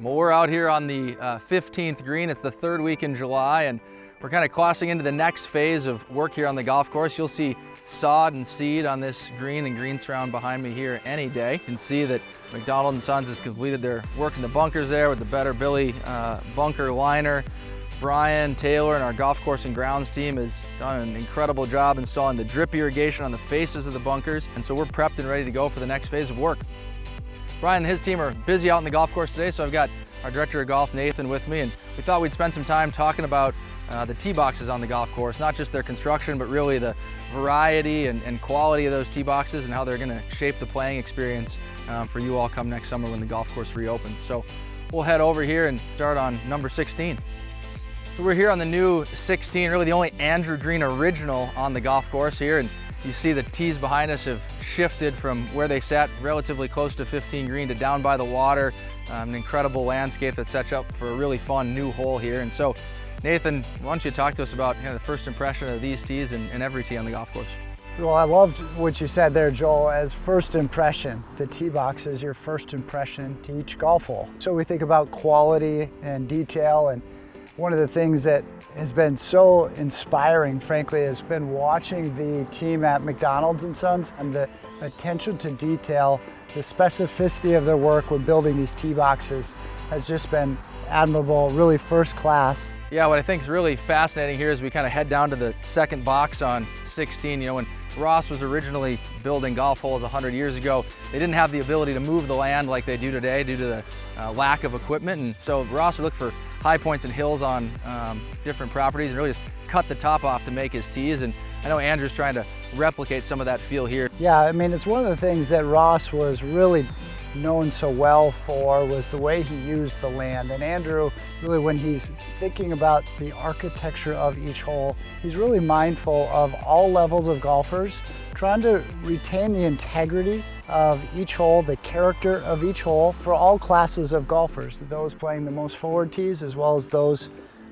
Well, we're out here on the 15th green. It's the third week in July, and we're kind of crossing into the next phase of work here on the golf course. You'll see sod and seed on this green and green surround behind me here any day. You can see that McDonald & Sons has completed their work in the bunkers there with the Better Billy bunker liner. Brian Taylor and our golf course and grounds team has done an incredible job installing the drip irrigation on the faces of the bunkers, and so we're prepped and ready to go for the next phase of work. Brian and his team are busy out on the golf course today, so I've got our director of golf, Nathan, with me, and we thought we'd spend some time talking about the tee boxes on the golf course, not just their construction, but really the variety and quality of those tee boxes and how they're going to shape the playing experience for you all come next summer when the golf course reopens. So we'll head over here and start on number 16. So we're here on the new 16, really the only Andrew Green original on the golf course here, and you see the tees behind us have shifted from where they sat relatively close to 15 green to down by the water. An incredible landscape that sets up for a really fun new hole here. And so, Nathan, why don't you talk to us about the first impression of these tees and every tee on the golf course? Well, I loved what you said there, Joel, as first impression. The tee box is your first impression to each golf hole. So we think about quality and detail, and one of the things that has been so inspiring, frankly, has been watching the team at McDonald & Sons and the attention to detail, the specificity of their work when building these tee boxes has just been admirable, really first class. Yeah, what I think is really fascinating here is we kind of head down to the second box on 16. You know, when Ross was originally building golf holes 100 years ago, they didn't have the ability to move the land like they do today due to the lack of equipment. And so Ross would look for high points and hills on different properties and really just cut the top off to make his tees. And I know Andrew's trying to replicate some of that feel here. Yeah, I mean, it's one of the things that Ross was really known so well for was the way he used the land. And Andrew, really when he's thinking about the architecture of each hole, he's really mindful of all levels of golfers, trying to retain the integrity of each hole, the character of each hole for all classes of golfers, those playing the most forward tees as well as those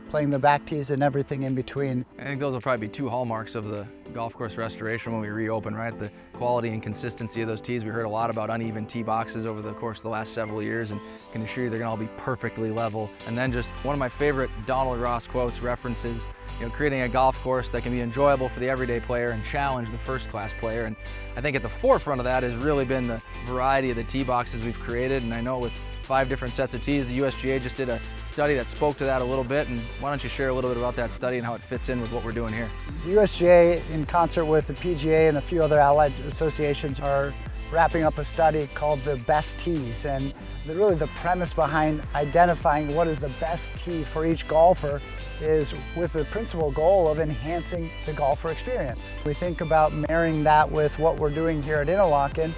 playing the back tees and everything in between. I think those will probably be two hallmarks of the golf course restoration when we reopen, right? The quality and consistency of those tees. We heard a lot about uneven tee boxes over the course of the last several years, and I can assure you they're gonna all be perfectly level. And then just one of my favorite Donald Ross quotes references, creating a golf course that can be enjoyable for the everyday player and challenge the first-class player. And I think at the forefront of that has really been the variety of the tee boxes we've created. And I know with 5 different sets of tees, the USGA just did a study that spoke to that a little bit. And why don't you share a little bit about that study and how it fits in with what we're doing here? The USGA, in concert with the PGA and a few other allied associations, are wrapping up a study called the Best Tees. And really the premise behind identifying what is the best tee for each golfer is with the principal goal of enhancing the golfer experience. We think about marrying that with what we're doing here at Interlachen.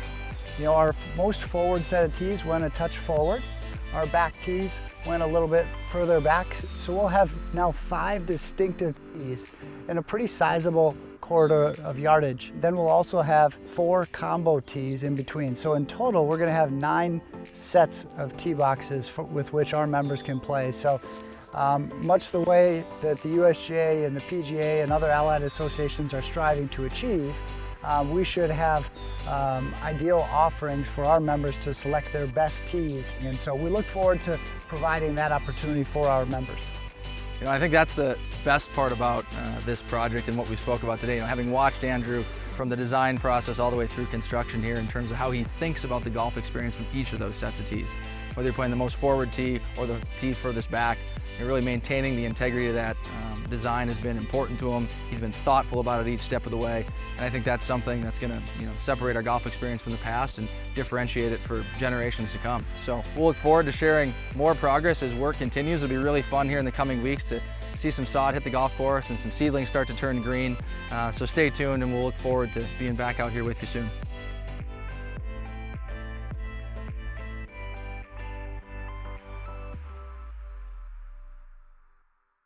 Our most forward set of tees went a touch forward. Our back tees went a little bit further back. So we'll have now 5 distinctive tees and a pretty sizable corridor of yardage. Then we'll also have 4 combo tees in between. So in total, we're gonna have 9 sets of tee boxes with which our members can play. So much the way that the USGA and the PGA and other allied associations are striving to achieve, we should have ideal offerings for our members to select their best tees. And so we look forward to providing that opportunity for our members. I think that's the best part about this project and what we spoke about today. Having watched Andrew from the design process all the way through construction here in terms of how he thinks about the golf experience from each of those sets of tees. Whether you're playing the most forward tee or the tee furthest back, really maintaining the integrity of that design has been important to him. He's been thoughtful about it each step of the way. And I think that's something that's gonna separate our golf experience from the past and differentiate it for generations to come. So we'll look forward to sharing more progress as work continues. It'll be really fun here in the coming weeks to see some sod hit the golf course and some seedlings start to turn green. So stay tuned and we'll look forward to being back out here with you soon.